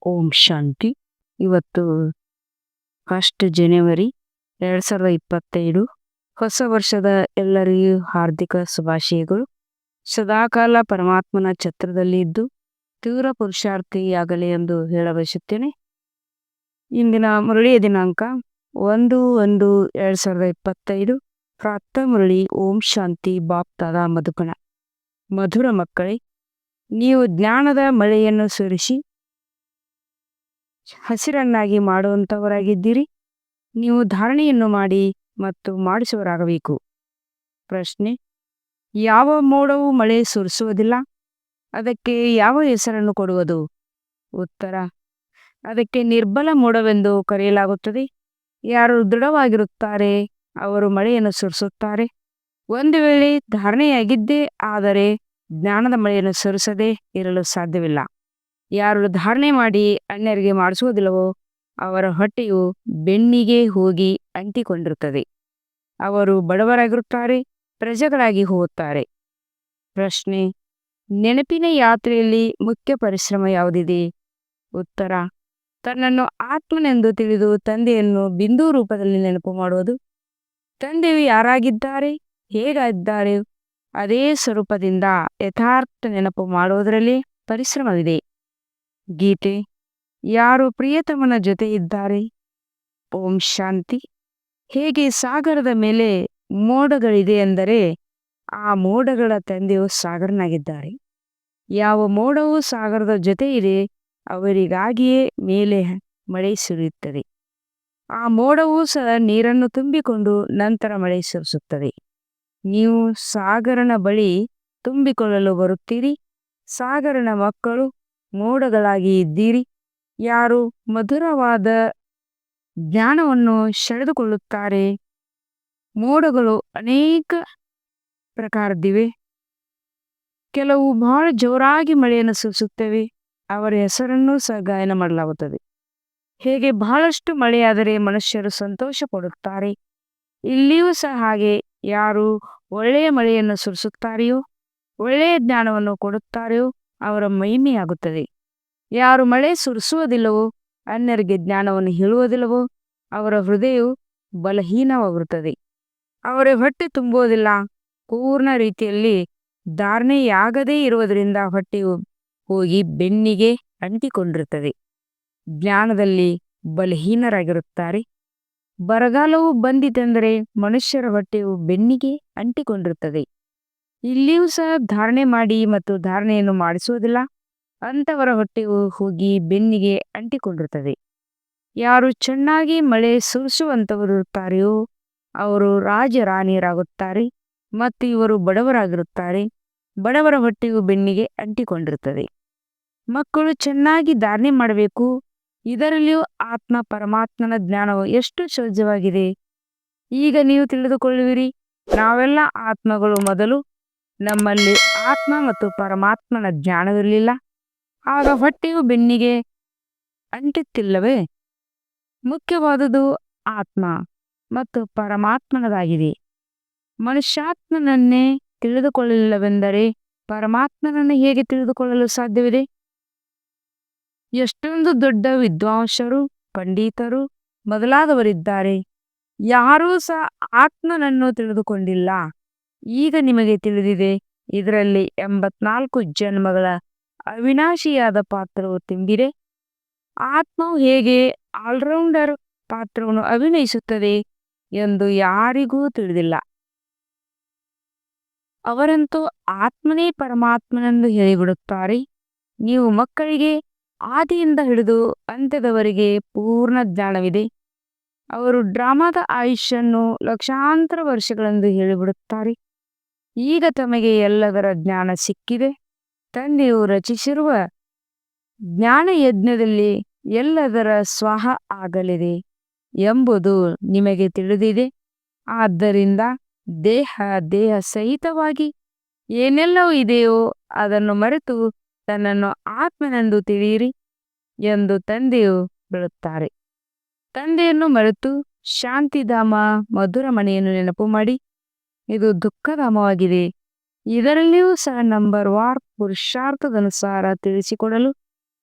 ಓಂ ಶಾಂತಿ. ಇವತ್ತು 1 ಜನವರಿ 2025. ಹೊಸ ವರ್ಷದ ಎಲ್ಲರಿಗೂ ಹಾರ್ದಿಕ ಶುಭಾಶಯಗಳು. ಸದಾಕಾಲ ಪರಮಾತ್ಮನ ಛತ್ರದಲ್ಲಿ ಇದ್ದು ತೀವ್ರ ಪುರುಷಾರ್ಥಿಯಾಗಲಿ ಎಂದು ಹೇಳಬಯಸುತ್ತೇನೆ. ಇಂದಿನ ಮುರಳಿಯ ದಿನಾಂಕ 1/1/2025. ಪ್ರಾತಃ ಮುರಳಿ ಓಂ ಶಾಂತಿ ಬಾಪ್ತಾದ ಮಧುಕಣ. ಮಧುರ ಮಕ್ಕಳೇ, ನೀವು ಜ್ಞಾನದ ಮಳೆಯನ್ನು ಸುರಿಸಿ ಹಸಿರನ್ನಾಗಿ ಮಾಡುವಂಥವರಾಗಿದ್ದೀರಿ. ನೀವು ಧಾರಣೆಯನ್ನು ಮಾಡಿ ಮತ್ತು ಮಾಡಿಸುವವರಾಗಬೇಕು. ಪ್ರಶ್ನೆ: ಯಾವ ಮೋಡವು ಮಳೆ ಸುರಿಸುವುದಿಲ್ಲ, ಅದಕ್ಕೆ ಯಾವ ಹೆಸರನ್ನು ಕೊಡುವುದು? ಉತ್ತರ: ಅದಕ್ಕೆ ನಿರ್ಬಲ ಮೋಡವೆಂದು ಕರೆಯಲಾಗುತ್ತದೆ. ಯಾರು ದೃಢವಾಗಿರುತ್ತಾರೆ ಅವರು ಮಳೆಯನ್ನು ಸುರಿಸುತ್ತಾರೆ. ಒಂದು ವೇಳೆ ಧಾರಣೆಯಾಗಿದ್ದೇ ಆದರೆ ಜ್ಞಾನದ ಮಳೆಯನ್ನು ಸುರಿಸದೆ ಇರಲು ಸಾಧ್ಯವಿಲ್ಲ. ಯಾರು ಧಾರಣೆ ಮಾಡಿ ಅನ್ಯರಿಗೆ ಮಾಡಿಸುವುದಿಲ್ಲವೋ ಅವರ ಹೊಟ್ಟೆಯು ಬೆನ್ನಿಗೆ ಹೋಗಿ ಅಂಟಿಕೊಂಡಿರುತ್ತದೆ. ಅವರು ಬಡವರಾಗಿರುತ್ತಾರೆ, ಪ್ರಜೆಗಳಾಗಿ ಹೋಗುತ್ತಾರೆ. ಪ್ರಶ್ನೆ: ನೆನಪಿನ ಯಾತ್ರೆಯಲ್ಲಿ ಮುಖ್ಯ ಪರಿಶ್ರಮ ಯಾವುದಿದೆ? ಉತ್ತರ: ತನ್ನನ್ನು ಆತ್ಮನೆಂದು ತಿಳಿದು ತಂದೆಯನ್ನು ಬಿಂದು ರೂಪದಲ್ಲಿ ನೆನಪು ಮಾಡುವುದು. ತಂದೆಯು ಯಾರಾಗಿದ್ದಾರೆ, ಹೇಗಿದ್ದಾರೆ, ಅದೇ ಸ್ವರೂಪದಿಂದ ಯಥಾರ್ಥ ನೆನಪು ಮಾಡುವುದರಲ್ಲಿ ಪರಿಶ್ರಮವಿದೆ. ಗೀತೆ: ಯಾರು ಪ್ರಿಯತಮನ ಜೊತೆ ಇದ್ದಾರೆ? ಓಂ ಶಾಂತಿ. ಹೇಗೆ ಸಾಗರದ ಮೇಲೆ ಮೋಡಗಳಿದೆ ಎಂದರೆ ಆ ಮೋಡಗಳ ತಂದೆಯು ಸಾಗರನಾಗಿದ್ದಾರೆ. ಯಾವ ಮೋಡವು ಸಾಗರದ ಜೊತೆ ಇದೆ ಅವರಿಗಾಗಿಯೇ ಮೇಲೆ ಮಳೆ ಸುರಿಯುತ್ತದೆ. ಆ ಮೋಡವು ಸಹ ನೀರನ್ನು ತುಂಬಿಕೊಂಡು ನಂತರ ಮಳೆ ಸುರಿಸುತ್ತದೆ. ನೀವು ಸಾಗರನ ಬಳಿ ತುಂಬಿಕೊಳ್ಳಲು ಬರುತ್ತೀರಿ. ಸಾಗರನ ಮಕ್ಕಳು ಮೋಡಗಳಾಗಿ ಇದ್ದೀರಿ. ಯಾರು ಮಧುರವಾದ ಜ್ಞಾನವನ್ನು ಸೆಳೆದುಕೊಳ್ಳುತ್ತಾರೆ. ಮೋಡಗಳು ಅನೇಕ ಪ್ರಕಾರದಿವೆ. ಕೆಲವು ಬಹಳ ಜೋರಾಗಿ ಮಳೆಯನ್ನು ಸುರಿಸುತ್ತವೆ. ಅವರ ಹೆಸರನ್ನು ಸಹ ಗಾಯನ ಮಾಡಲಾಗುತ್ತದೆ. ಹೇಗೆ ಬಹಳಷ್ಟು ಮಳೆಯಾದರೆ ಮನುಷ್ಯರು ಸಂತೋಷ ಪಡುತ್ತಾರೆ, ಇಲ್ಲಿಯೂ ಸಹ ಹಾಗೆ ಯಾರು ಒಳ್ಳೆಯ ಮಳೆಯನ್ನು ಸುರಿಸುತ್ತಾರೆಯೋ, ಒಳ್ಳೆಯ ಜ್ಞಾನವನ್ನು ಕೊಡುತ್ತಾರೆಯೋ ಅವರ ಮಹಿಮೆಯಾಗುತ್ತದೆ. ಯಾರು ಮಳೆ ಸುರಿಸುವುದಿಲ್ಲವೋ, ಅನ್ಯರಿಗೆ ಜ್ಞಾನವನ್ನು ಹೇಳುವುದಿಲ್ಲವೋ ಅವರ ಹೃದಯವು ಬಲಹೀನವಾಗಿರುತ್ತದೆ. ಅವರ ಹೊಟ್ಟೆ ತುಂಬುವುದಿಲ್ಲ. ಪೂರ್ಣ ರೀತಿಯಲ್ಲಿ ಧಾರಣೆಯಾಗದೇ ಇರುವುದರಿಂದ ಹೊಟ್ಟೆಯು ಹೋಗಿ ಬೆನ್ನಿಗೆ ಅಂಟಿಕೊಂಡಿರುತ್ತದೆ. ಜ್ಞಾನದಲ್ಲಿ ಬಲಹೀನರಾಗಿರುತ್ತಾರೆ. ಬರಗಾಲವು ಬಂದಿತೆಂದರೆ ಮನುಷ್ಯರ ಹೊಟ್ಟೆಯು ಬೆನ್ನಿಗೆ ಅಂಟಿಕೊಂಡಿರುತ್ತದೆ. ಇಲ್ಲಿಯೂ ಸಹ ಧಾರಣೆ ಮಾಡಿ ಮತ್ತು ಧಾರಣೆಯನ್ನು ಮಾಡಿಸುವುದಿಲ್ಲ. ಅಂಥವರ ಹೊಟ್ಟೆಯು ಹೋಗಿ ಬೆನ್ನಿಗೆ ಅಂಟಿಕೊಂಡಿರುತ್ತದೆ. ಯಾರು ಚೆನ್ನಾಗಿ ಮಳೆ ಸುರಿಸುವಂಥವರು ಇರುತ್ತಾರೆಯೋ ಅವರು ರಾಜರಾಣಿಯರಾಗುತ್ತಾರೆ. ಮತ್ತು ಇವರು ಬಡವರಾಗಿರುತ್ತಾರೆ. ಬಡವರ ಹೊಟ್ಟೆಯು ಬೆನ್ನಿಗೆ ಅಂಟಿಕೊಂಡಿರುತ್ತದೆ. ಮಕ್ಕಳು ಚೆನ್ನಾಗಿ ಧಾರಣೆ ಮಾಡಬೇಕು. ಇದರಲ್ಲಿಯೂ ಆತ್ಮ ಪರಮಾತ್ಮನ ಜ್ಞಾನವು ಎಷ್ಟು ಸಹಜವಾಗಿದೆ. ಈಗ ನೀವು ತಿಳಿದುಕೊಳ್ಳುವಿರಿ. ನಾವೆಲ್ಲ ಆತ್ಮಗಳು. ಮೊದಲು ನಮ್ಮಲ್ಲಿ ಆತ್ಮ ಮತ್ತು ಪರಮಾತ್ಮನ ಜ್ಞಾನವಿರಲಿಲ್ಲ. ಆಗ ಹೊಟ್ಟೆಯು ಬೆನ್ನಿಗೆ ಅಂಟುತ್ತಿಲ್ಲವೇ? ಮುಖ್ಯವಾದುದು ಆತ್ಮ ಮತ್ತು ಪರಮಾತ್ಮನದಾಗಿದೆ. ಮನುಷ್ಯಾತ್ಮನನ್ನೇ ತಿಳಿದುಕೊಳ್ಳಲಿಲ್ಲವೆಂದರೆ ಪರಮಾತ್ಮನನ್ನು ಹೇಗೆ ತಿಳಿದುಕೊಳ್ಳಲು ಸಾಧ್ಯವಿದೆ? ಎಷ್ಟೊಂದು ದೊಡ್ಡ ವಿದ್ವಾಂಸರು, ಪಂಡಿತರು ಮೊದಲಾದವರಿದ್ದಾರೆ. ಯಾರೂ ಸಹ ಆತ್ಮನನ್ನು ತಿಳಿದುಕೊಂಡಿಲ್ಲ. ಈಗ ನಿಮಗೆ ತಿಳಿದಿದೆ. ಇದರಲ್ಲಿ 84 ಜನ್ಮಗಳ ಅವಿನಾಶಿಯಾದ ಪಾತ್ರವು ತುಂಬಿದೆ. ಆತ್ಮವು ಹೇಗೆ ಆಲ್ರೌಂಡರ್ ಪಾತ್ರವನ್ನು ಅಭಿನಯಿಸುತ್ತದೆ ಎಂದು ಯಾರಿಗೂ ತಿಳಿದಿಲ್ಲ. ಅವರಂತೂ ಆತ್ಮನೇ ಪರಮಾತ್ಮನೆಂದು ಹೇಳಿಬಿಡುತ್ತಾರೆ. ನೀವು ಮಕ್ಕಳಿಗೆ ಆದಿಯಿಂದ ಹಿಡಿದು ಅಂತ್ಯದವರೆಗೆ ಪೂರ್ಣ ಜ್ಞಾನವಿದೆ. ಅವರು ಡ್ರಾಮಾದ ಆಯುಷ್ಯನ್ನು ಲಕ್ಷಾಂತರ ವರ್ಷಗಳೆಂದು ಹೇಳಿಬಿಡುತ್ತಾರೆ. ಈಗ ತಮಗೆ ಎಲ್ಲದರ ಜ್ಞಾನ ಸಿಕ್ಕಿದೆ. ತಂದೆಯು ರಚಿಸಿರುವ ಜ್ಞಾನ ಯಜ್ಞದಲ್ಲಿ ಎಲ್ಲದರ ಸ್ವಾಹ ಆಗಲಿದೆ ಎಂಬುದು ನಿಮಗೆ ತಿಳಿದಿದೆ. ಆದ್ದರಿಂದ ದೇಹ ಸಹಿತವಾಗಿ ಏನೆಲ್ಲವೂ ಇದೆಯೋ ಅದನ್ನು ಮರೆತು ತನ್ನನ್ನು ಆತ್ಮನೆಂದು ತಿಳಿಯಿರಿ ಎಂದು ತಂದೆಯು ಹೇಳುತ್ತಾರೆ. ತಂದೆಯನ್ನು ಮರೆತು ಶಾಂತಿಧಾಮ ಮಧುರ ಮನೆಯನ್ನು ನೆನಪು ಮಾಡಿ. ಇದು ದುಃಖಧಾಮವಾಗಿದೆ. ಇದರಲ್ಲಿಯೂ ಸಹ ನಂಬರ್ ವಾರ್ ಪುರುಷಾರ್ಥದನುಸಾರ ತಿಳಿಸಿಕೊಡಲು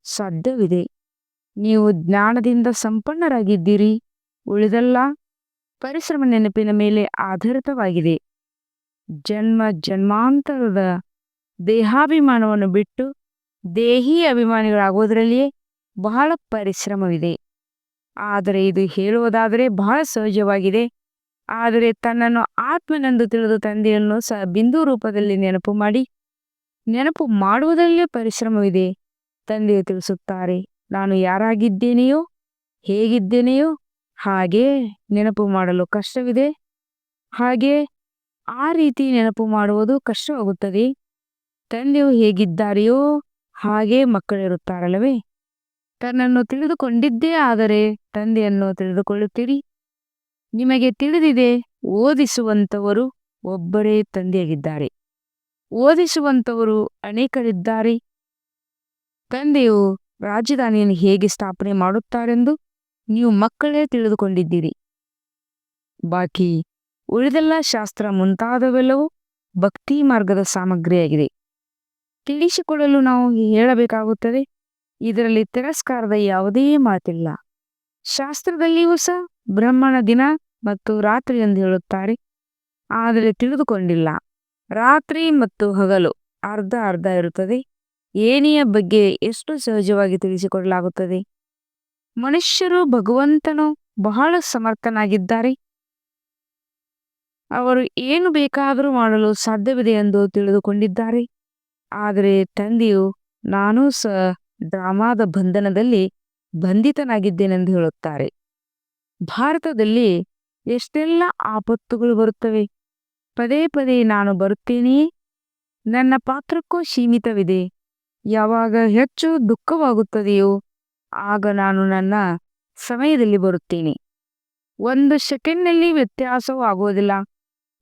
ಸಾಧ್ಯವಿದೆ. ನೀವು ಜ್ಞಾನದಿಂದ ಸಂಪನ್ನರಾಗಿದ್ದೀರಿ. ಉಳಿದೆಲ್ಲ ಪರಿಶ್ರಮ ನೆನಪಿನ ಮೇಲೆ ಆಧಾರಿತವಾಗಿದೆ. ಜನ್ಮ ಜನ್ಮಾಂತರದ ದೇಹಾಭಿಮಾನವನ್ನು ಬಿಟ್ಟು ದೇಹಿ ಅಭಿಮಾನಿಗಳಾಗೋದ್ರಲ್ಲಿಯೇ ಬಹಳ ಪರಿಶ್ರಮವಿದೆ. ಆದರೆ ಇದು ಹೇಳುವುದಾದರೆ ಬಹಳ ಸಹಜವಾಗಿದೆ. ಆದರೆ ತನ್ನನ್ನು ಆತ್ಮನೆಂದು ತಿಳಿದು ತಂದೆಯನ್ನು ಸಹ ಬಿಂದು ರೂಪದಲ್ಲಿ ನೆನಪು ಮಾಡಿ, ನೆನಪು ಮಾಡುವುದರಲ್ಲೇ ಪರಿಶ್ರಮವಿದೆ. ತಂದೆಯು ತಿಳಿಸುತ್ತಾರೆ, ನಾನು ಯಾರಾಗಿದ್ದೇನೆಯೋ ಹೇಗಿದ್ದೇನೆಯೋ ಹಾಗೇ ನೆನಪು ಮಾಡಲು ಕಷ್ಟವಿದೆ. ಹಾಗೆ ಆ ರೀತಿ ನೆನಪು ಮಾಡುವುದು ಕಷ್ಟವಾಗುತ್ತದೆ. ತಂದೆಯು ಹೇಗಿದ್ದಾರೆಯೋ ಹಾಗೇ ಮಕ್ಕಳಿರುತ್ತಾರಲ್ಲವೇ. ತನ್ನನ್ನು ತಿಳಿದುಕೊಂಡಿದ್ದೇ ಆದರೆ ತಂದೆಯನ್ನು ತಿಳಿದುಕೊಳ್ಳುತ್ತೀರಿ. ನಿಮಗೆ ತಿಳಿದಿದೆ, ಓದಿಸುವಂಥವರು ಒಬ್ಬರೇ ತಂದೆಯಾಗಿದ್ದಾರೆ. ಓದಿಸುವಂಥವರು ಅನೇಕರಿದ್ದಾರೆ. ತಂದೆಯು ರಾಜಧಾನಿಯನ್ನು ಹೇಗೆ ಸ್ಥಾಪನೆ ಮಾಡುತ್ತಾರೆಂದು ನೀವು ಮಕ್ಕಳೇ ತಿಳಿದುಕೊಂಡಿದ್ದೀರಿ. ಬಾಕಿ ಉಳಿದೆಲ್ಲ ಶಾಸ್ತ್ರ ಮುಂತಾದವೆಲ್ಲವೂ ಭಕ್ತಿ ಮಾರ್ಗದ ಸಾಮಗ್ರಿಯಾಗಿದೆ. ತಿಳಿಸಿಕೊಡಲು ನಾವು ಹೇಳಬೇಕಾಗುತ್ತದೆ. ಇದರಲ್ಲಿ ತಿರಸ್ಕಾರದ ಯಾವುದೇ ಮಾತಿಲ್ಲ. ಶಾಸ್ತ್ರದಲ್ಲಿಯೂ ಸಹ ಬ್ರಹ್ಮನ ದಿನ ಮತ್ತು ರಾತ್ರಿ ಎಂದು ಹೇಳುತ್ತಾರೆ, ಆದರೆ ತಿಳಿದುಕೊಂಡಿಲ್ಲ. ರಾತ್ರಿ ಮತ್ತು ಹಗಲು ಅರ್ಧ ಅರ್ಧ ಇರುತ್ತದೆ. ಏಣಿಯ ಬಗ್ಗೆ ಎಷ್ಟು ಸಹಜವಾಗಿ ತಿಳಿಸಿಕೊಡಲಾಗುತ್ತದೆ. ಮನುಷ್ಯರು ಭಗವಂತನು ಬಹಳ ಸಮರ್ಥನಾಗಿದ್ದಾರೆ. ಅವರು ಏನು ಬೇಕಾದರೂ ಮಾಡಲು ಸಾಧ್ಯವಿದೆ ಎಂದು ತಿಳಿದುಕೊಂಡಿದ್ದಾರೆ. ಆದರೆ ತಂದೆಯು ನಾನೂ ಸಹ ಡ್ರಾಮಾದ ಬಂಧನದಲ್ಲಿ ಬಂಧಿತನಾಗಿದ್ದೇನೆಂದು ಹೇಳುತ್ತಾರೆ. ಭಾರತದಲ್ಲಿ ಎಷ್ಟೆಲ್ಲ ಆಪತ್ತುಗಳು ಬರುತ್ತವೆ. ಪದೇ ಪದೇ ನಾನು ಬರುತ್ತೇನೆಯೇ, ನನ್ನ ಪಾತ್ರಕ್ಕೂ ಸೀಮಿತವಿದೆ. ಯಾವಾಗ ಹೆಚ್ಚು ದುಃಖವಾಗುತ್ತದೆಯೋ ಆಗ ನಾನು ನನ್ನ ಸಮಯದಲ್ಲಿ ಬರುತ್ತೇನೆ. 1 ಸೆಕೆಂಡ್ನಲ್ಲಿ ವ್ಯತ್ಯಾಸವೂ ಆಗುವುದಿಲ್ಲ.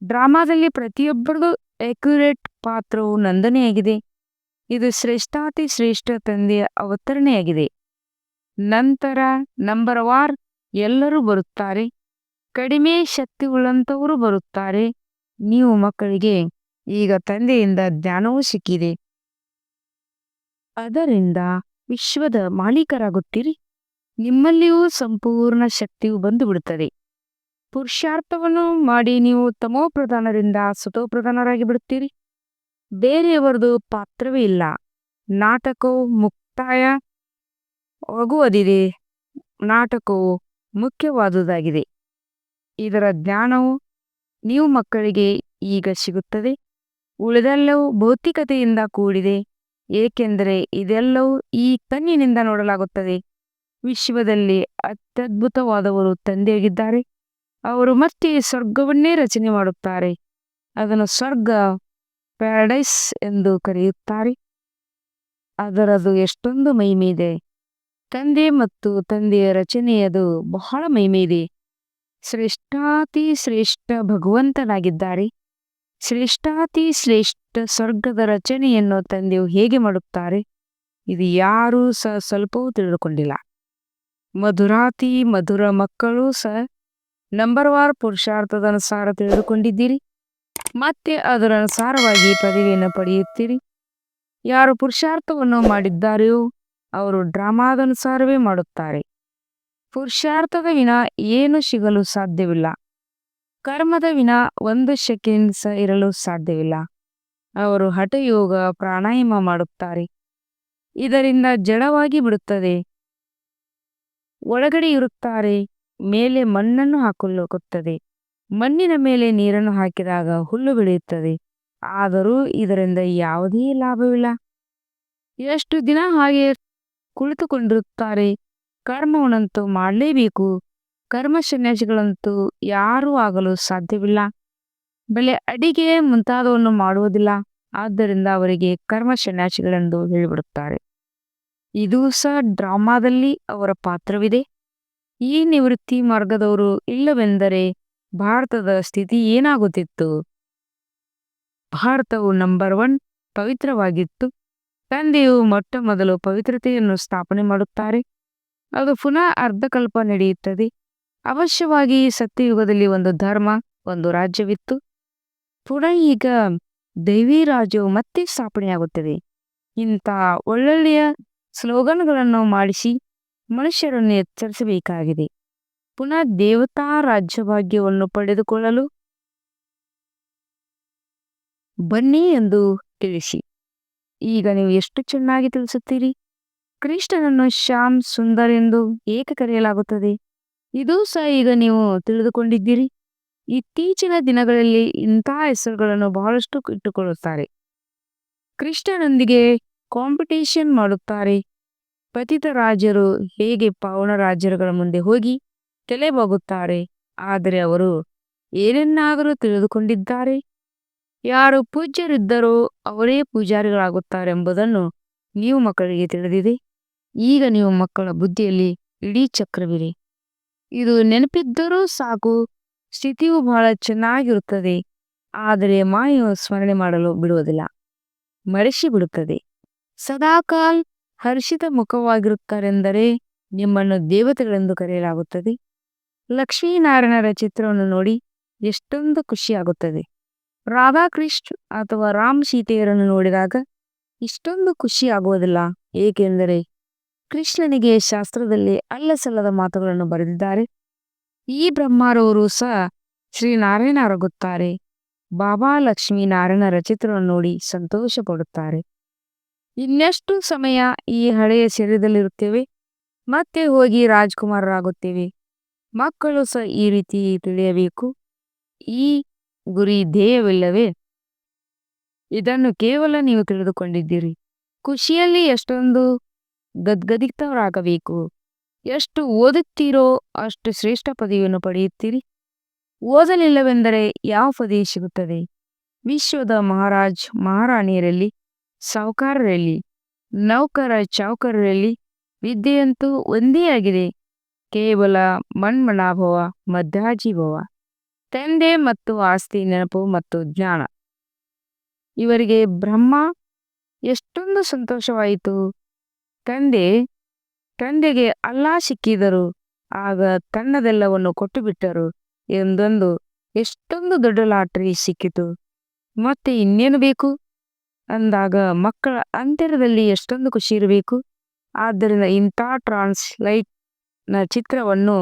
ಡ್ರಾಮಾದಲ್ಲಿ ಪ್ರತಿಯೊಬ್ಬರದು ಅಕ್ಯುರೇಟ್ ಪಾತ್ರವು ನಂದನೆಯಾಗಿದೆ. ಇದು ಶ್ರೇಷ್ಠಾತಿ ಶ್ರೇಷ್ಠ ತಂದೆಯ ಅವತರಣೆಯಾಗಿದೆ. ನಂತರ ನಂಬರ್ ವಾರ್ ಎಲ್ಲರೂ ಬರುತ್ತಾರೆ. ಕಡಿಮೆ ಶಕ್ತಿಯುಳ್ಳಂಥವರು ಬರುತ್ತಾರೆ. ನೀವು ಮಕ್ಕಳಿಗೆ ಈಗ ತಂದೆಯಿಂದ ಜ್ಞಾನವೂ ಸಿಕ್ಕಿದೆ. ಅದರಿಂದ ವಿಶ್ವದ ಮಾಲೀಕರಾಗುತ್ತೀರಿ. ನಿಮ್ಮಲ್ಲಿಯೂ ಸಂಪೂರ್ಣ ಶಕ್ತಿಯು ಬಂದು ಬಿಡುತ್ತದೆ. ಪುರುಷಾರ್ಥವನ್ನು ಮಾಡಿ ನೀವು ತಮೋಪ್ರಧಾನರಿಂದ ಸತೋಪ್ರಧಾನರಾಗಿ ಬಿಡುತ್ತೀರಿ. ಬೇರೆಯವರದು ಪಾತ್ರವೇ ಇಲ್ಲ. ನಾಟಕವು ಮುಕ್ತಾಯ ಆಗುವುದಿದೆ. ನಾಟಕವು ಮುಖ್ಯವಾದುದಾಗಿದೆ. ಇದರ ಜ್ಞಾನವು ನೀವು ಮಕ್ಕಳಿಗೆ ಈಗ ಸಿಗುತ್ತದೆ. ಉಳಿದೆಲ್ಲವೂ ಭೌತಿಕತೆಯಿಂದ ಕೂಡಿದೆ. ಏಕೆಂದರೆ ಇದೆಲ್ಲವೂ ಈ ಕಣ್ಣಿನಿಂದ ನೋಡಲಾಗುತ್ತದೆ. ವಿಶ್ವದಲ್ಲಿ ಅತ್ಯದ್ಭುತವಾದವರು ತಂದೆಯಾಗಿದ್ದಾರೆ. ಅವರು ಮತ್ತೆ ಸ್ವರ್ಗವನ್ನೇ ರಚನೆ ಮಾಡುತ್ತಾರೆ. ಅದನ್ನು ಸ್ವರ್ಗ, ಪ್ಯಾರಡೈಸ್ ಎಂದು ಕರೆಯುತ್ತಾರೆ. ಅದರದು ಎಷ್ಟೊಂದು ಮಹಿಮೆ ಇದೆ. ತಂದೆ ಮತ್ತು ತಂದೆಯ ರಚನೆಯದು ಬಹಳ ಮಹಿಮೆ ಇದೆ. ಶ್ರೇಷ್ಠಾತಿ ಶ್ರೇಷ್ಠ ಭಗವಂತನಾಗಿದ್ದಾರೆ. ಶ್ರೇಷ್ಠಾತಿ ಶ್ರೇಷ್ಠ ಸ್ವರ್ಗದ ರಚನೆಯನ್ನು ತಂದೆಯು ಹೇಗೆ ಮಾಡುತ್ತಾರೆ, ಇದು ಯಾರೂ ಸಹ ಸ್ವಲ್ಪವೂ ತಿಳಿದುಕೊಂಡಿಲ್ಲ. ಮಧುರಾತಿ ಮಧುರ ಮಕ್ಕಳು ಸಹ ನಂಬರ್ ವಾರ್ ಪುರುಷಾರ್ಥದ ಅನುಸಾರ ತಿಳಿದುಕೊಂಡಿದ್ದೀರಿ. ಮತ್ತೆ ಅದರ ಅನುಸಾರವಾಗಿ ಪದವಿಯನ್ನು ಪಡೆಯುತ್ತೀರಿ. ಯಾರು ಪುರುಷಾರ್ಥವನ್ನು ಮಾಡಿದ್ದಾರೆಯೋ ಅವರು ಡ್ರಾಮಾದನುಸಾರವೇ ಮಾಡುತ್ತಾರೆ. ಪುರುಷಾರ್ಥದ ವಿನ ಏನು ಸಿಗಲು ಸಾಧ್ಯವಿಲ್ಲ. ಕರ್ಮದ ವಿನ 1 ಸೆಕೆಂಡ್ ಸಹ ಇರಲು ಸಾಧ್ಯವಿಲ್ಲ. ಅವರು ಹಠಯೋಗ ಪ್ರಾಣಾಯಾಮ ಮಾಡುತ್ತಾರೆ. ಇದರಿಂದ ಜಡವಾಗಿ ಬಿಡುತ್ತದೆ. ಒಳಗಡೆ ಇರುತ್ತಾರೆ. ಮೇಲೆ ಮಣ್ಣನ್ನು ಹಾಕಲಾಗುತ್ತದೆ. ಮಣ್ಣಿನ ಮೇಲೆ ನೀರನ್ನು ಹಾಕಿದಾಗ ಹುಲ್ಲು ಬೆಳೆಯುತ್ತದೆ. ಆದರೂ ಇದರಿಂದ ಯಾವುದೇ ಲಾಭವಿಲ್ಲ. ಎಷ್ಟು ದಿನ ಹಾಗೆ ಕುಳಿತುಕೊಂಡಿರುತ್ತಾರೆ. ಕರ್ಮವನ್ನಂತೂ ಮಾಡಲೇಬೇಕು. ಕರ್ಮ ಸನ್ಯಾಸಿಗಳಂತೂ ಯಾರೂ ಆಗಲು ಸಾಧ್ಯವಿಲ್ಲ. ಬೆಲೆ ಅಡಿಗೆ ಮುಂತಾದವನ್ನು ಮಾಡುವುದಿಲ್ಲ. ಆದ್ದರಿಂದ ಅವರಿಗೆ ಕರ್ಮ ಸನ್ಯಾಸಿಗಳೆಂದು ಹೇಳಿಬಿಡುತ್ತಾರೆ. ಇದೂ ಸಹ ಡ್ರಾಮಾದಲ್ಲಿ ಅವರ ಪಾತ್ರವಿದೆ. ಈ ನಿವೃತ್ತಿ ಮಾರ್ಗದವರು ಇಲ್ಲವೆಂದರೆ ಭಾರತದ ಸ್ಥಿತಿ ಏನಾಗುತ್ತಿತ್ತು? ಭಾರತವು ನಂಬರ್ 1 ಪವಿತ್ರವಾಗಿತ್ತು. ತಂದೆಯು ಮೊಟ್ಟ ಮೊದಲು ಪವಿತ್ರತೆಯನ್ನು ಸ್ಥಾಪನೆ ಮಾಡುತ್ತಾರೆ. ಅದು ಪುನಃ ಅರ್ಧಕಲ್ಪ ನಡೆಯುತ್ತದೆ. ಅವಶ್ಯವಾಗಿ ಸತ್ಯಯುಗದಲ್ಲಿ ಒಂದು ಧರ್ಮ, ಒಂದು ರಾಜ್ಯವಿತ್ತು. ಪುನಃ ಈಗ ದೈವಿ ರಾಜ್ಯವು ಮತ್ತೆ ಸ್ಥಾಪನೆಯಾಗುತ್ತದೆ. ಇಂಥ ಒಳ್ಳೊಳ್ಳೆಯ ಸ್ಲೋಗನ್ಗಳನ್ನು ಮಾಡಿಸಿ ಮನುಷ್ಯರನ್ನು ಎಚ್ಚರಿಸಬೇಕಾಗಿದೆ. ಪುನಃ ದೇವತಾ ರಾಜ್ಯಭಾಗ್ಯವನ್ನು ಪಡೆದುಕೊಳ್ಳಲು ಬನ್ನಿ ಎಂದು ತಿಳಿಸಿ. ಈಗ ನೀವು ಎಷ್ಟು ಚೆನ್ನಾಗಿ ತಿಳಿಸುತ್ತೀರಿ. ಕ್ರಿಸ್ತನನ್ನು ಶ್ಯಾಮ್ ಸುಂದರ್ ಎಂದು ಏಕೆ ಕರೆಯಲಾಗುತ್ತದೆ? ಇದೂ ಸಹ ಈಗ ನೀವು ತಿಳಿದುಕೊಂಡಿದ್ದೀರಿ. ಇತ್ತೀಚಿನ ದಿನಗಳಲ್ಲಿ ಇಂತಹ ಹೆಸರುಗಳನ್ನು ಬಹಳಷ್ಟು ಇಟ್ಟುಕೊಳ್ಳುತ್ತಾರೆ. ಕ್ರಿಸ್ತನೊಂದಿಗೆ ಕಾಂಪಿಟೇಷನ್ ಮಾಡುತ್ತಾರೆ. ಪತಿತ ರಾಜರು ಹೇಗೆ ಪಾವನ ರಾಜರುಗಳ ಮುಂದೆ ಹೋಗಿ ತಲೆಬಾಗುತ್ತಾರೆ. ಆದರೆ ಅವರು ಏನನ್ನಾದರೂ ತಿಳಿದುಕೊಂಡಿದ್ದಾರೆ. ಯಾರು ಪೂಜ್ಯರಿದ್ದರೋ ಅವರೇ ಪೂಜಾರಿಗಳಾಗುತ್ತಾರೆಂಬುದನ್ನು ನೀವು ಮಕ್ಕಳಿಗೆ ತಿಳಿದಿದೆ. ಈಗ ನೀವು ಮಕ್ಕಳ ಬುದ್ಧಿಯಲ್ಲಿ ಇಡೀ ಚಕ್ರವಿರಿ. ಇದು ನೆನಪಿದ್ದರೂ ಸಾಕು. ಸ್ಥಿತಿಯು ಬಹಳ ಚೆನ್ನಾಗಿರುತ್ತದೆ. ಆದರೆ ಮಾಯು ಸ್ಮರಣೆ ಮಾಡಲು ಬಿಡುವುದಿಲ್ಲ, ಮರೆಸಿ ಬಿಡುತ್ತದೆ. ಸದಾಕಾಲ್ ಹರ್ಷಿತ ಮುಖವಾಗಿರುತ್ತಾರೆಂದರೆ ನಿಮ್ಮನ್ನು ದೇವತೆಗಳೆಂದು ಕರೆಯಲಾಗುತ್ತದೆ. ಲಕ್ಷ್ಮೀನಾರಾಯಣರ ಚಿತ್ರವನ್ನು ನೋಡಿ ಎಷ್ಟೊಂದು ಖುಷಿಯಾಗುತ್ತದೆ. ರಾಧಾಕೃಷ್ಣ ಅಥವಾ ರಾಮ್ ಸೀತೆಯರನ್ನು ನೋಡಿದಾಗ ಇಷ್ಟೊಂದು ಖುಷಿಯಾಗುವುದಿಲ್ಲ. ಏಕೆಂದರೆ ಕೃಷ್ಣನಿಗೆ ಶಾಸ್ತ್ರದಲ್ಲಿ ಅಲ್ಲಸಲ್ಲದ ಮಾತುಗಳನ್ನು ಬರೆದಿದ್ದಾರೆ. ಈ ಬ್ರಹ್ಮರವರು ಸಹ ಶ್ರೀನಾರಾಯಣರಾಗುತ್ತಾರೆ. ಬಾಬಾ ಲಕ್ಷ್ಮೀನಾರಾಯಣರ ಚಿತ್ರವನ್ನು ನೋಡಿ ಸಂತೋಷ ಪಡುತ್ತಾರೆ. ಇನ್ನೆಷ್ಟು ಸಮಯ ಈ ಹಳೆಯ ಶರೀರದಲ್ಲಿರುತ್ತೇವೆ, ಮತ್ತೆ ಹೋಗಿ ರಾಜ್ಕುಮಾರರಾಗುತ್ತೇವೆ. ಮಕ್ಕಳು ಸಹ ಈ ರೀತಿ ತಿಳಿಯಬೇಕು. ಈ ಗುರಿ ಧ್ಯೇಯವಿಲ್ಲವೇ? ಇದನ್ನು ಕೇವಲ ನೀವು ತಿಳಿದುಕೊಂಡಿದ್ದೀರಿ. ಖುಷಿಯಲ್ಲಿ ಎಷ್ಟೊಂದು ಗದ್ಗದಿತರಾಗಬೇಕು. ಎಷ್ಟು ಓದುತ್ತೀರೋ ಅಷ್ಟು ಶ್ರೇಷ್ಠ ಪದವಿಯನ್ನು ಪಡೆಯುತ್ತೀರಿ. ಓದಲಿಲ್ಲವೆಂದರೆ ಯಾವ ಪದವಿ ಸಿಗುತ್ತದೆ? ವಿಶ್ವದ ಮಹಾರಾಜ್ ಮಹಾರಾಣಿಯರಲ್ಲಿ, ಸಾಹುಕಾರರಲ್ಲಿ, ನೌಕರ ಚೌಕರರಲ್ಲಿ ವಿದ್ಯೆಯಂತೂ ಒಂದೇ ಆಗಿದೆ. ಕೇವಲ ಮನ್ಮನಾಭವ ಮಧ್ಯಾಜೀಭವ. ತಂದೆ ಮತ್ತು ಆಸ್ತಿ, ನೆನಪು ಮತ್ತು ಜ್ಞಾನ. ಇವರಿಗೆ ಬ್ರಹ್ಮ ಎಷ್ಟೊಂದು ಸಂತೋಷವಾಯಿತು. ತಂದೆಗೆ ಅಲ್ಲಾ ಸಿಕ್ಕಿದರು. ಆಗ ತನ್ನದೆಲ್ಲವನ್ನು ಕೊಟ್ಟು ಬಿಟ್ಟರು ಎಂದೊಂದು ಎಷ್ಟೊಂದು ದೊಡ್ಡ ಲಾಟರಿ ಸಿಕ್ಕಿತು. ಮತ್ತೆ ಇನ್ನೇನು ಬೇಕು ಅಂದಾಗ ಮಕ್ಕಳ ಅಂತರದಲ್ಲಿ ಎಷ್ಟೊಂದು ಖುಷಿ ಇರಬೇಕು. ಆದ್ದರಿಂದ ಇಂಥ ಟ್ರಾನ್ಸ್ಲೈಟ್ನ ಚಿತ್ರವನ್ನು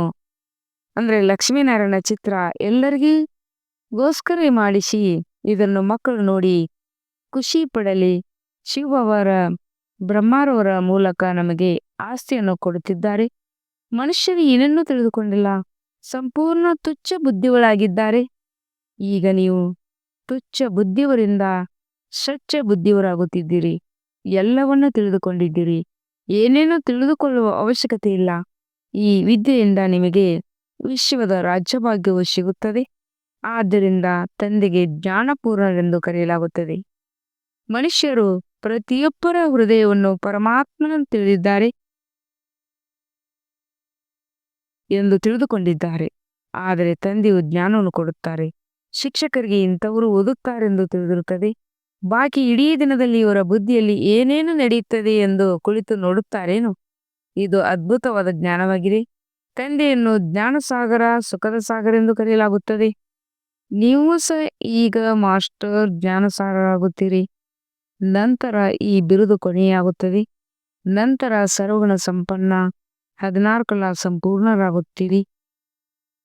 ಅಂದರೆ ಲಕ್ಷ್ಮೀನಾರಾಯಣ ಚಿತ್ರ ಎಲ್ಲರಿಗೋಸ್ಕರ ಮಾಡಿಸಿ ಇದನ್ನು ಮಕ್ಕಳು ನೋಡಿ ಖುಷಿ ಪಡಲಿ. ಶಿವವರ ಬ್ರಹ್ಮರವರ ಮೂಲಕ ನಮಗೆ ಆಸ್ತಿಯನ್ನು ಕೊಡುತ್ತಿದ್ದಾರೆ. ಮನುಷ್ಯರು ಏನನ್ನೂ ತಿಳಿದುಕೊಂಡಿಲ್ಲ, ಸಂಪೂರ್ಣ ತುಚ್ಛ ಬುದ್ಧಿಗಳಾಗಿದ್ದಾರೆ. ಈಗ ನೀವು ತುಚ್ಛ ಬುದ್ಧಿಯವರಿಂದ ಸ್ವಚ್ಛ ಬುದ್ಧಿಯವರಾಗುತ್ತಿದ್ದೀರಿ. ಎಲ್ಲವನ್ನೂ ತಿಳಿದುಕೊಂಡಿದ್ದೀರಿ. ಏನೇನೂ ತಿಳಿದುಕೊಳ್ಳುವ ಅವಶ್ಯಕತೆ ಇಲ್ಲ. ಈ ವಿದ್ಯೆಯಿಂದ ನಿಮಗೆ ವಿಶ್ವದ ರಾಜ್ಯಭಾಗ್ಯವು ಸಿಗುತ್ತದೆ. ಆದ್ದರಿಂದ ತಂದೆಗೆ ಜ್ಞಾನಪೂರ್ಣರೆಂದು ಕರೆಯಲಾಗುತ್ತದೆ. ಮನುಷ್ಯರು ಪ್ರತಿಯೊಬ್ಬರ ಹೃದಯವನ್ನು ಪರಮಾತ್ಮನನ್ನು ತಿಳಿದಿದ್ದಾರೆ ಎಂದು ತಿಳಿದುಕೊಂಡಿದ್ದಾರೆ. ಆದರೆ ತಂದೆಯು ಜ್ಞಾನವನ್ನು ಕೊಡುತ್ತಾರೆ. ಶಿಕ್ಷಕರಿಗೆ ಇಂಥವರು ಓದುತ್ತಾರೆಂದು ತಿಳಿದಿರುತ್ತದೆ. ಬಾಕಿ ಇಡೀ ದಿನದಲ್ಲಿ ಇವರ ಬುದ್ಧಿಯಲ್ಲಿ ಏನೇನು ನಡೆಯುತ್ತದೆ ಎಂದು ಕುಳಿತು ನೋಡುತ್ತಾರೇನು? ಇದು ಅದ್ಭುತವಾದ ಜ್ಞಾನವಾಗಿದೆ. ತಂದೆಯನ್ನು ಜ್ಞಾನಸಾಗರ, ಸುಖದ ಸಾಗರ ಎಂದು ಕರೆಯಲಾಗುತ್ತದೆ. ನೀವು ಸಹ ಈಗ ಮಾಸ್ಟರ್ ಜ್ಞಾನಸಾಗರರಾಗುತ್ತೀರಿ. ನಂತರ ಈ ಬಿರುದು ಕೊನೆಯಾಗುತ್ತದೆ. ನಂತರ ಸರ್ವಗುಣ ಸಂಪನ್ನ 14 ಕಲಾ ಸಂಪೂರ್ಣರಾಗುತ್ತೀರಿ.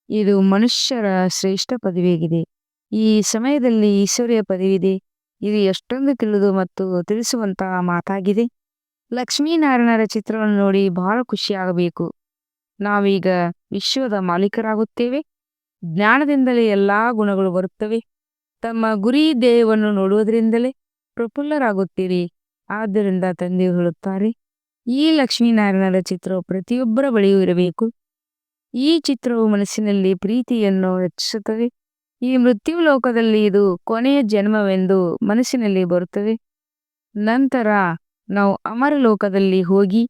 ಇದು ಮನುಷ್ಯರ ಶ್ರೇಷ್ಠ ಪದವಿಯಾಗಿದೆ. ಈ ಸಮಯದಲ್ಲಿ ಈಶ್ವರ್ಯ ಪದವಿದೆ. ಇದು ಎಷ್ಟೊಂದು ತಿಳಿದು ಮತ್ತು ತಿಳಿಸುವಂತಹ ಮಾತಾಗಿದೆ. ಲಕ್ಷ್ಮೀನಾರಾಯಣರ ಚಿತ್ರವನ್ನು ನೋಡಿ ಬಹಳ ಖುಷಿಯಾಗಬೇಕು. ನಾವೀಗ ವಿಶ್ವದ ಮಾಲೀಕರಾಗುತ್ತೇವೆ. ಜ್ಞಾನದಿಂದಲೇ ಎಲ್ಲಾ ಗುಣಗಳು ಬರುತ್ತವೆ. ತಮ್ಮ ಗುರಿ ಧ್ಯೇಯವನ್ನು ನೋಡುವುದರಿಂದಲೇ ಪ್ರಫುಲ್ಲರಾಗುತ್ತೀರಿ. ಆದ್ದರಿಂದ ತಂದೆಯು ಹೇಳುತ್ತಾರೆ, ಈ ಲಕ್ಷ್ಮೀನಾರಾಯಣರ ಚಿತ್ರವು ಪ್ರತಿಯೊಬ್ಬರ ಬಳಿಯೂ ಇರಬೇಕು. ಈ ಚಿತ್ರವು ಮನಸ್ಸಿನಲ್ಲಿ ಪ್ರೀತಿಯನ್ನು ಹೆಚ್ಚಿಸುತ್ತದೆ. ಈ ಮೃತ್ಯು ಲೋಕದಲ್ಲಿ ಇದು ಕೊನೆಯ ಜನ್ಮವೆಂದು ಮನಸ್ಸಿನಲ್ಲಿ ಬರುತ್ತದೆ. ನಂತರ ನಾವು ಅಮರ ಲೋಕದಲ್ಲಿ ಹೋಗಿ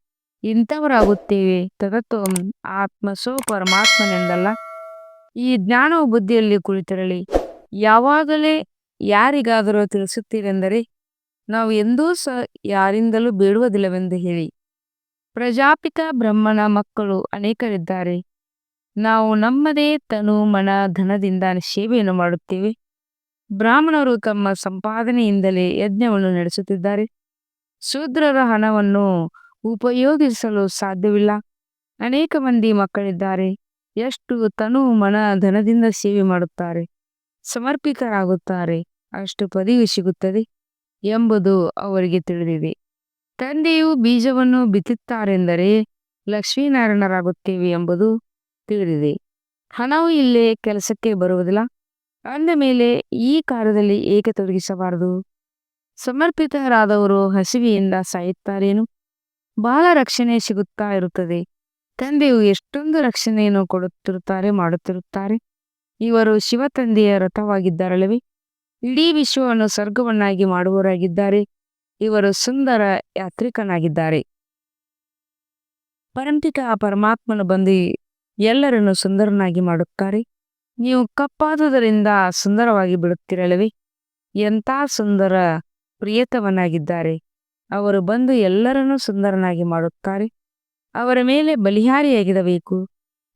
ಇಂಥವರಾಗುತ್ತೇವೆ. ತದತ್ವಂ ಆತ್ಮ ಸೋ ಪರಮಾತ್ಮನೆಂದಲ್ಲ. ಈ ಜ್ಞಾನವು ಬುದ್ಧಿಯಲ್ಲಿ ಕುಳಿತಿರಲಿ. ಯಾವಾಗಲೇ ಯಾರಿಗಾದರೂ ತಿಳಿಸುತ್ತೀರೆಂದರೆ ನಾವು ಎಂದೂ ಸಹ ಯಾರಿಂದಲೂ ಬೇಡುವುದಿಲ್ಲವೆಂದು ಹೇಳಿ. ಪ್ರಜಾಪಿತ ಬ್ರಹ್ಮನ ಮಕ್ಕಳು ಅನೇಕರಿದ್ದಾರೆ. ನಾವು ನಮ್ಮದೇ ತನು ಮನ ಧನದಿಂದ ಸೇವೆಯನ್ನು ಮಾಡುತ್ತೇವೆ. ಬ್ರಾಹ್ಮಣರು ತಮ್ಮ ಸಂಪಾದನೆಯಿಂದಲೇ ಯಜ್ಞವನ್ನು ನಡೆಸುತ್ತಿದ್ದಾರೆ. ಶೂದ್ರರ ಹಣವನ್ನು ಉಪಯೋಗಿಸಲು ಸಾಧ್ಯವಿಲ್ಲ. ಅನೇಕ ಮಂದಿ ಮಕ್ಕಳಿದ್ದಾರೆ. ಎಷ್ಟು ತನು ಮನ ಧನದಿಂದ ಸೇವೆ ಮಾಡುತ್ತಾರೆ, ಸಮರ್ಪಿತರಾಗುತ್ತಾರೆ, ಅಷ್ಟು ಪದವಿ ಸಿಗುತ್ತದೆ ಎಂಬುದು ಅವರಿಗೆ ತಿಳಿದಿದೆ. ತಂದೆಯು ಬೀಜವನ್ನು ಬಿತ್ತುತ್ತಾರೆಂದರೆ ಲಕ್ಷ್ಮೀನಾರಾಯಣರಾಗುತ್ತೇವೆ ಎಂಬುದು ತಿಳಿದಿದೆ. ಹಣವು ಇಲ್ಲೇ ಕೆಲಸಕ್ಕೆ ಬರುವುದಿಲ್ಲ. ಅಂದ ಮೇಲೆ ಈ ಕಾರ್ಯದಲ್ಲಿ ಏಕೆ ತೊಡಗಿಸಬಾರದು? ಸಮರ್ಪಿತರಾದವರು ಹಸಿವೆಯಿಂದ ಸಾಯುತ್ತಾರೇನು? ಬಹಳ ರಕ್ಷಣೆ ಸಿಗುತ್ತಾ ಇರುತ್ತದೆ. ತಂದೆಯು ಎಷ್ಟೊಂದು ರಕ್ಷಣೆಯನ್ನು ಮಾಡುತ್ತಿರುತ್ತಾರೆ. ಇವರು ಶಿವ ತಂದೆಯ ರಥವಾಗಿದ್ದಾರಲ್ಲವೇ? ಇಡೀ ವಿಶ್ವವನ್ನು ಸ್ವರ್ಗವನ್ನಾಗಿ ಮಾಡುವವರಾಗಿದ್ದಾರೆ. ಇವರು ಸುಂದರ ಯಾತ್ರಿಕನಾಗಿದ್ದಾರೆ. ಪರಂಪಿತ ಪರಮಾತ್ಮನು ಬಂದು ಎಲ್ಲರನ್ನು ಸುಂದರನಾಗಿ ಮಾಡುತ್ತಾರೆ. ನೀವು ಕಪ್ಪಾದುದರಿಂದ ಸುಂದರವಾಗಿ ಬಿಡುತ್ತಿರಲ್ಲವೇ? ಎಂಥ ಸುಂದರ ಪ್ರಿಯತಮನಾಗಿದ್ದಾರೆ. ಅವರು ಬಂದು ಎಲ್ಲರನ್ನೂ ಸುಂದರನಾಗಿ ಮಾಡುತ್ತಾರೆ. ಅವರ ಮೇಲೆ ಬಲಿಹಾರಿಯಾಗಿರಬೇಕು,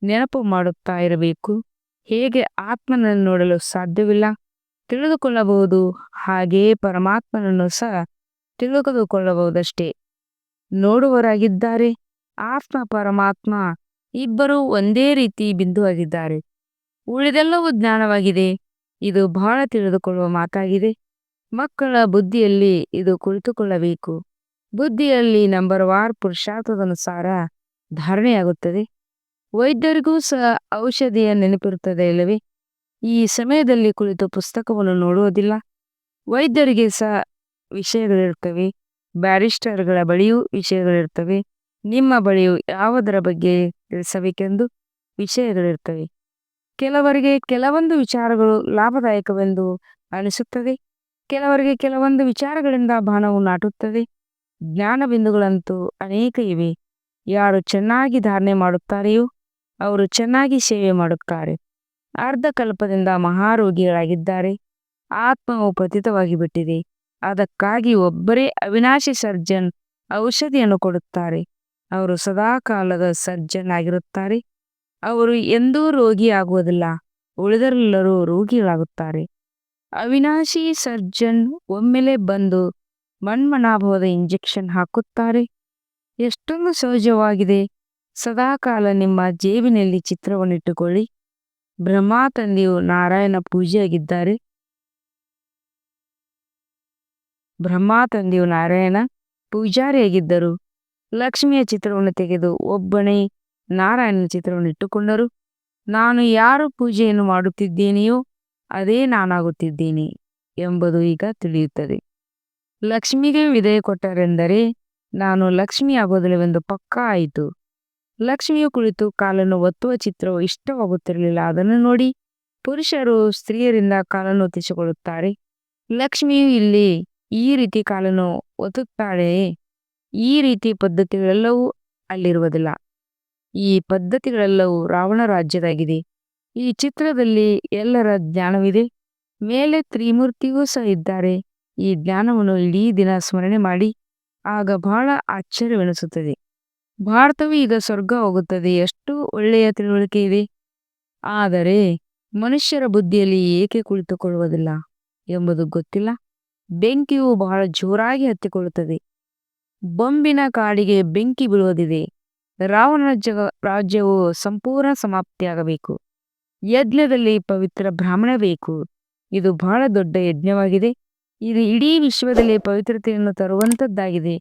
ನೆನಪು ಮಾಡುತ್ತಾ ಇರಬೇಕು. ಹೇಗೆ ಆತ್ಮನನ್ನು ನೋಡಲು ಸಾಧ್ಯವಿಲ್ಲ, ತಿಳಿದುಕೊಳ್ಳಬಹುದು, ಹಾಗೆಯೇ ಪರಮಾತ್ಮನನ್ನು ಸಹ ತಿಳಿದುಕೊಳ್ಳಬಹುದಷ್ಟೇ. ನೋಡುವವರಾಗಿದ್ದಾರೆ. ಆತ್ಮ ಪರಮಾತ್ಮ ಇಬ್ಬರೂ ಒಂದೇ ರೀತಿ ಬಿಂದುವಾಗಿದ್ದಾರೆ. ಉಳಿದೆಲ್ಲವೂ ಜ್ಞಾನವಾಗಿದೆ. ಇದು ಬಹಳ ತಿಳಿದುಕೊಳ್ಳುವ ಮಾತಾಗಿದೆ. ಮಕ್ಕಳ ಬುದ್ಧಿಯಲ್ಲಿ ಇದು ಕುಳಿತುಕೊಳ್ಳಬೇಕು. ಬುದ್ಧಿಯಲ್ಲಿ ನಂಬರ್ವಾರ್ ಪುರುಷಾರ್ಥದನುಸಾರ ಧಾರಣೆಯಾಗುತ್ತದೆ. ವೈದ್ಯರಿಗೂ ಸಹ ಔಷಧಿಯ ನೆನಪಿರುತ್ತದೆ ಇಲ್ಲವೇ? ಈ ಸಮಯದಲ್ಲಿ ಕುಳಿತು ಪುಸ್ತಕವನ್ನು ನೋಡುವುದಿಲ್ಲ. ವೈದ್ಯರಿಗೆ ಸಹ ವಿಷಯಗಳಿರ್ತವೆ, ಬ್ಯಾರಿಸ್ಟರ್ಗಳ ಬಳಿಯೂ ವಿಷಯಗಳಿರ್ತವೆ, ನಿಮ್ಮ ಬಳಿಯೂ ಯಾವುದರ ಬಗ್ಗೆ ತಿಳಿಸಬೇಕೆಂದು ವಿಷಯಗಳಿರ್ತವೆ. ಕೆಲವರಿಗೆ ಕೆಲವೊಂದು ವಿಚಾರಗಳು ಲಾಭದಾಯಕವೆಂದು ಅನಿಸುತ್ತದೆ. ಕೆಲವರಿಗೆ ಕೆಲವೊಂದು ವಿಚಾರಗಳಿಂದ ಬಾಣವು ನಾಟುತ್ತದೆ. ಜ್ಞಾನ ಬಿಂದುಗಳಂತೂ ಅನೇಕ ಇವೆ. ಯಾರು ಚೆನ್ನಾಗಿ ಧಾರಣೆ ಮಾಡುತ್ತಾರೆಯೋ ಅವರು ಚೆನ್ನಾಗಿ ಸೇವೆ ಮಾಡುತ್ತಾರೆ. ಅರ್ಧಕಲ್ಪದಿಂದ ಮಹಾರೋಗಿಗಳಾಗಿದ್ದಾರೆ. ಆತ್ಮವು ಪತಿತವಾಗಿ ಬಿಟ್ಟಿದೆ. ಅದಕ್ಕಾಗಿ ಒಬ್ಬರೇ ಅವಿನಾಶಿ ಸರ್ಜನ್ ಔಷಧಿಯನ್ನು ಕೊಡುತ್ತಾರೆ. ಅವರು ಸದಾಕಾಲದ ಸರ್ಜನ್ ಆಗಿರುತ್ತಾರೆ. ಅವರು ಎಂದೂ ರೋಗಿ ಆಗುವುದಿಲ್ಲ. ಉಳಿದರೆಲ್ಲರೂ ರೋಗಿಗಳಾಗುತ್ತಾರೆ. ಅವಿನಾಶಿ ಸರ್ಜನ್ ಒಮ್ಮೆಲೆ ಬಂದು ಮನ್ಮನಾಭವದ ಇಂಜೆಕ್ಷನ್ ಹಾಕುತ್ತಾರೆ. ಎಷ್ಟೊಂದು ಸಹಜವಾಗಿದೆ. ಸದಾಕಾಲ ನಿಮ್ಮ ಜೇಬಿನಲ್ಲಿ ಚಿತ್ರವನ್ನಿಟ್ಟುಕೊಳ್ಳಿ. ಬ್ರಹ್ಮ ತಂದೆಯು ನಾರಾಯಣ ಪೂಜೆಯಾಗಿದ್ದಾರೆ. ಬ್ರಹ್ಮ ತಂದೆಯು ನಾರಾಯಣ ಪೂಜಾರಿಯಾಗಿದ್ದರು. ಲಕ್ಷ್ಮಿಯ ಚಿತ್ರವನ್ನು ತೆಗೆದು ಒಬ್ಬನೇ ನಾರಾಯಣನ ಚಿತ್ರವನ್ನು ಇಟ್ಟುಕೊಂಡರು. ನಾನು ಯಾರು ಪೂಜೆಯನ್ನು ಮಾಡುತ್ತಿದ್ದೇನೆಯೋ ಅದೇ ನಾನಾಗುತ್ತಿದ್ದೇನೆ ಎಂಬುದು ಈಗ ತಿಳಿಯುತ್ತದೆ. ಲಕ್ಷ್ಮಿಗೆ ವಿಧೇಯ ಕೊಟ್ಟರೆಂದರೆ ನಾನು ಲಕ್ಷ್ಮಿ ಆಗೋದಿಲ್ಲವೆಂದು ಪಕ್ಕಾ ಆಯಿತು. ಲಕ್ಷ್ಮಿಯು ಕುಳಿತು ಕಾಲನ್ನು ಒತ್ತುವ ಚಿತ್ರವು ಇಷ್ಟವಾಗುತ್ತಿರಲಿಲ್ಲ. ಅದನ್ನು ನೋಡಿ ಪುರುಷರು ಸ್ತ್ರೀಯರಿಂದ ಕಾಲನ್ನು ಒತ್ತಿಸಿಕೊಳ್ಳುತ್ತಾರೆ. ಲಕ್ಷ್ಮಿಯು ಇಲ್ಲಿ ಈ ರೀತಿ ಕಾಲನ್ನು ಒತ್ತುತ್ತಾಳೆಯೇ? ಈ ರೀತಿ ಪದ್ಧತಿಗಳೆಲ್ಲವೂ ಅಲ್ಲಿರುವುದಿಲ್ಲ. ಈ ಪದ್ಧತಿಗಳೆಲ್ಲವೂ ರಾವಣ ರಾಜ್ಯದಾಗಿದೆ. ಈ ಚಿತ್ರದಲ್ಲಿ ಎಲ್ಲರ ಜ್ಞಾನವಿದೆ. ಮೇಲೆ ತ್ರಿಮೂರ್ತಿಗೂ ಸಹ ಇದ್ದಾರೆ. ಈ ಜ್ಞಾನವನ್ನು ಇಡೀ ದಿನ ಸ್ಮರಣೆ ಮಾಡಿ, ಆಗ ಬಹಳ ಆಶ್ಚರ್ಯವೆನಿಸುತ್ತದೆ. ಭಾರತವು ಈಗ ಸ್ವರ್ಗ ಹೋಗುತ್ತದೆ. ಎಷ್ಟು ಒಳ್ಳೆಯ ತಿಳುವಳಿಕೆ ಇದೆ. ಆದರೆ ಮನುಷ್ಯರ ಬುದ್ಧಿಯಲ್ಲಿ ಏಕೆ ಕುಳಿತುಕೊಳ್ಳುವುದಿಲ್ಲ ಎಂಬುದು ಗೊತ್ತಿಲ್ಲ. ಬೆಂಕಿಯು ಬಹಳ ಜೋರಾಗಿ ಹತ್ತಿಕೊಳ್ಳುತ್ತದೆ. ಬೊಂಬಿನ ಕಾಡಿಗೆ ಬೆಂಕಿ ಬೀಳುವುದಿದೆ. ರಾವಣ ರಾಜ್ಯವು ಸಂಪೂರ್ಣ ಸಮಾಪ್ತಿಯಾಗಬೇಕು. ಯಜ್ಞದಲ್ಲಿ ಪವಿತ್ರ ಬ್ರಾಹ್ಮಣ ಬೇಕು. ಇದು ಬಹಳ ದೊಡ್ಡ ಯಜ್ಞವಾಗಿದೆ. ಇದು ಇಡೀ ವಿಶ್ವದಲ್ಲಿ ಪವಿತ್ರತೆಯನ್ನು ತರುವಂತದ್ದಾಗಿದೆ.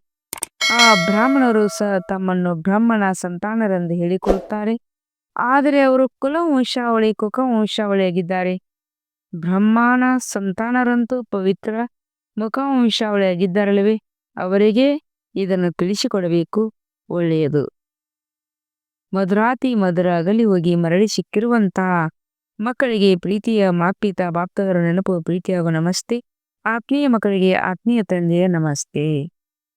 ಆ ಬ್ರಾಹ್ಮಣರು ಸಹ ತಮ್ಮನ್ನು ಬ್ರಹ್ಮನ ಸಂತಾನರೆಂದು ಹೇಳಿಕೊಳ್ಳುತ್ತಾರೆ. ಆದರೆ ಅವರು ಕುಲವಂಶಾವಳಿ ಕುಖವಂಶಾವಳಿಯಾಗಿದ್ದಾರೆ. ಬ್ರಹ್ಮನ ಸಂತಾನರಂತೂ ಪವಿತ್ರ ಮುಖವಂಶಾವಳಿಯಾಗಿದ್ದಾರಲ್ಲವೇ? ಅವರಿಗೆ ಇದನ್ನು ತಿಳಿಸಿಕೊಡಬೇಕು. ಒಳ್ಳೆಯದು. ಮಧುರಾತಿ ಮಧುರ ಅಗಲಿ ಹೋಗಿ ಮರಳಿ ಸಿಕ್ಕಿರುವಂತಹ ಮಕ್ಕಳಿಗೆ ಪ್ರೀತಿಯ ಮಾತ್ಪಿತ ಬಾಪ್ತದರ ನೆನಪು ಪ್ರೀತಿಯಾಗುವ ನಮಸ್ತೆ. ಆತ್ಮೀಯ ಮಕ್ಕಳಿಗೆ ಆತ್ಮೀಯ ತಂದೆಯ ನಮಸ್ತೆ.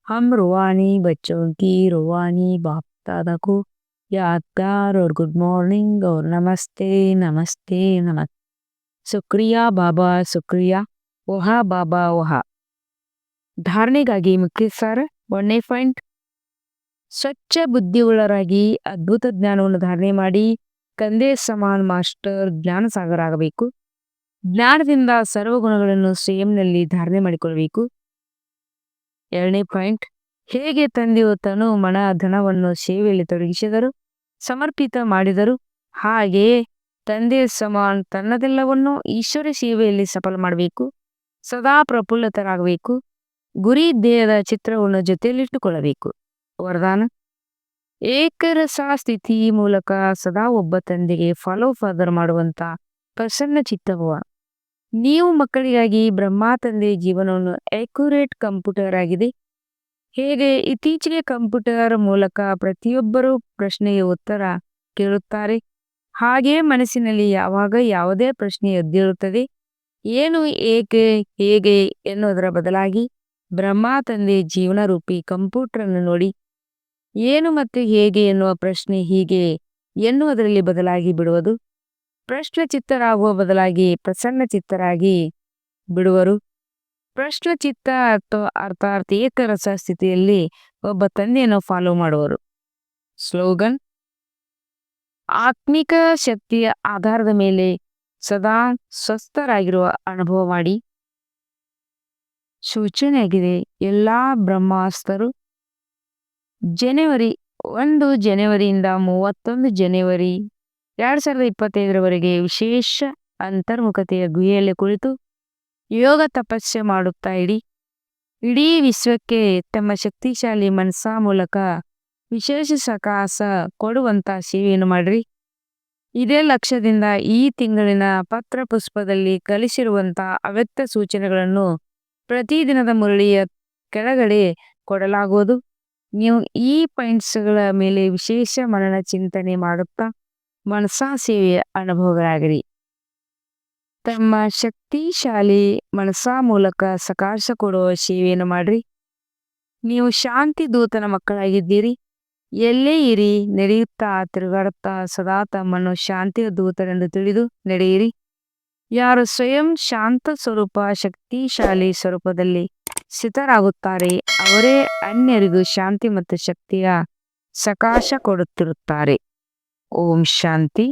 हम रूहानी बच्चों की रूहानी बाप दादा को याद प्यार और गुड मॉर्निंग और नमस्ते नमस्ते नमस्ते. शुक्रिया बाबा शुक्रिया. ಓಹಾ ಬಾಬಾ ಓಹಾ. ಧಾರಣೆಗಾಗಿ ಮುಖ್ಯ ಸಾರ 1ನೇ ಪಾಯಿಂಟ್. ಸ್ವಚ್ಛ ಬುದ್ಧಿಯುಳ್ಳರಾಗಿ ಅದ್ಭುತ ಜ್ಞಾನವನ್ನು ಧಾರಣೆ ಮಾಡಿ ತಂದೆ ಸಮಾನ್ ಮಾಸ್ಟರ್ ಜ್ಞಾನ ಸಾಗರ ಆಗಬೇಕು. ಜ್ಞಾನದಿಂದ ಸರ್ವಗುಣಗಳನ್ನು ಸ್ವಯಂನಲ್ಲಿ ಧಾರಣೆ ಮಾಡಿಕೊಳ್ಳಬೇಕು. 2ನೇ ಪಾಯಿಂಟ್. ಹೇಗೆ ತಂದೆಯು ತನು ಮನ ಧನವನ್ನು ಸೇವೆಯಲ್ಲಿ ತೊಡಗಿಸಿದರು ಸಮರ್ಪಿತ ಮಾಡಿದರು. ಹಾಗೆಯೇ ತಂದೆ ಸಮಾನ್ ತನ್ನದೆಲ್ಲವನ್ನೂ ಈಶ್ವರ ಸೇವೆಯಲ್ಲಿ ಸಫಲ ಮಾಡಬೇಕು. ಸದಾ ಪ್ರಫುಲ್ಲತರಾಗಬೇಕು. ಗುರಿ ಧ್ಯೇಯದ ಚಿತ್ರವನ್ನು ಜೊತೆಯಲ್ಲಿಟ್ಟುಕೊಳ್ಳಬೇಕು. ವರದಾನ: ಏಕರಸ ಸ್ಥಿತಿ ಮೂಲಕ ಸದಾ ಒಬ್ಬ ತಂದೆಗೆ ಫಾಲೋ ಫಾದರ್ ಮಾಡುವಂತ ಪ್ರಸನ್ನ ಚಿತ್ತವ. ನೀವು ಮಕ್ಕಳಿಗಾಗಿ ಬ್ರಹ್ಮ ತಂದೆ ಜೀವನವನ್ನು ಅಕ್ಯುರೇಟ್ ಕಂಪ್ಯೂಟರ್ ಆಗಿದೆ. ಹೇಗೆ ಇತ್ತೀಚೆಗೆ ಕಂಪ್ಯೂಟರ್ ಮೂಲಕ ಪ್ರತಿಯೊಬ್ಬರೂ ಪ್ರಶ್ನೆಗೆ ಉತ್ತರ ಕೇಳುತ್ತಾರೆ, ಹಾಗೆಯೇ ಮನಸ್ಸಿನಲ್ಲಿ ಯಾವಾಗ ಯಾವುದೇ ಪ್ರಶ್ನೆ ಎದ್ದೇಳುತ್ತದೆ, ಏನು, ಏಕೆ, ಹೇಗೆ ಎನ್ನುವುದರ ಬದಲಾಗಿ ಬ್ರಹ್ಮ ತಂದೆ ಜೀವನ ರೂಪಿ ಕಂಪ್ಯೂಟರ್ ಅನ್ನು ನೋಡಿ ಏನು ಮತ್ತು ಹೇಗೆ ಎನ್ನುವ ಪ್ರಶ್ನೆ ಹೀಗೆ ಎನ್ನುವುದರಲ್ಲಿ ಬದಲಾಗಿ ಬಿಡುವುದು. ಪ್ರಶ್ನ ಚಿತ್ತರಾಗುವ ಬದಲಾಗಿ ಪ್ರಸನ್ನ ಚಿತ್ತರಾಗಿ ಬಿಡುವರು. ಪ್ರಶ್ನ ಚಿತ್ತ ಅರ್ಥಾತ್ ಏಕರಸ ಸ್ಥಿತಿಯಲ್ಲಿ ಒಬ್ಬ ತಂದೆಯನ್ನು ಫಾಲೋ ಮಾಡುವರು. ಸ್ಲೋಗನ್: ಆತ್ಮಿಕ ಶಕ್ತಿಯ ಆಧಾರದ ಮೇಲೆ ಸದಾ ಸ್ವಸ್ಥರಾಗಿರುವ ಅನುಭವ ಮಾಡಿ. ಸೂಚನೆಯಾಗಿದೆ: ಎಲ್ಲಾ ಬ್ರಹ್ಮಾಸ್ತರು ಜನವರಿಯಿಂದ 31 ಜನವರಿ 2025ರವರೆಗೆ ವಿಶೇಷ ಅಂತರ್ಮುಖತೆಯ ಗುಹೆಯಲ್ಲಿ ಕುಳಿತು ಯೋಗ ತಪಸ್ಸೆ ಮಾಡುತ್ತಾ ಇಡೀ ವಿಶ್ವಕ್ಕೆ ತಮ್ಮ ಶಕ್ತಿಶಾಲಿ ಮನಸ್ಸ ಮೂಲಕ ವಿಶೇಷ ಸಕಾಸ ಕೊಡುವಂತ ಸೇವೆಯನ್ನು ಮಾಡ್ರಿ. ಇದೇ ಲಕ್ಷ್ಯದಿಂದ ಈ ತಿಂಗಳಿನ ಪತ್ರ ಪುಷ್ಪದಲ್ಲಿ ಕಲಿಸಿರುವಂತ ಅವ್ಯಕ್ತ ಸೂಚನೆಗಳನ್ನು ಪ್ರತಿದಿನದ ಮುರಳಿಯ ಕೆಳಗಡೆ ಕೊಡಲಾಗುವುದು. ನೀವು ಈ ಪಾಯಿಂಟ್ಸ್ಗಳ ಮೇಲೆ ವಿಶೇಷ ಮನನ ಚಿಂತನೆ ಮಾಡುತ್ತಾ ಮನಸಾ ಸೇವೆಯ ಅನುಭವಗಳಾಗಿರಿ. ತಮ್ಮ ಶಕ್ತಿಶಾಲಿ ಮನಸ್ಸ ಮೂಲಕ ಸಕಾಶ ಕೊಡುವ ಸೇವೆಯನ್ನು ಮಾಡ್ರಿ. ನೀವು ಶಾಂತಿ ದೂತನ ಮಕ್ಕಳಾಗಿದ್ದೀರಿ. ಎಲ್ಲೇ ಇರಿ, ನಡೆಯುತ್ತಾ ತಿರುಗಾಡುತ್ತಾ ಸದಾ ತಮ್ಮನ್ನು ಶಾಂತಿಯ ದೂತರೆಂದು ತಿಳಿದು ನಡೆಯಿರಿ. ಯಾರು ಸ್ವಯಂ ಶಾಂತ ಸ್ವರೂಪ ಶಕ್ತಿಶಾಲಿ ಸ್ವರೂಪದಲ್ಲಿ ಸ್ಥಿತರಾಗುತ್ತಾರೆ ಅವರೇ ಅನ್ಯರಿಗೂ ಶಾಂತಿ ಮತ್ತು ಶಕ್ತಿಯ ಸಕಾಶ ಕೊಡುತ್ತಿರುತ್ತಾರೆ. ಓಂ ಶಾಂತಿ.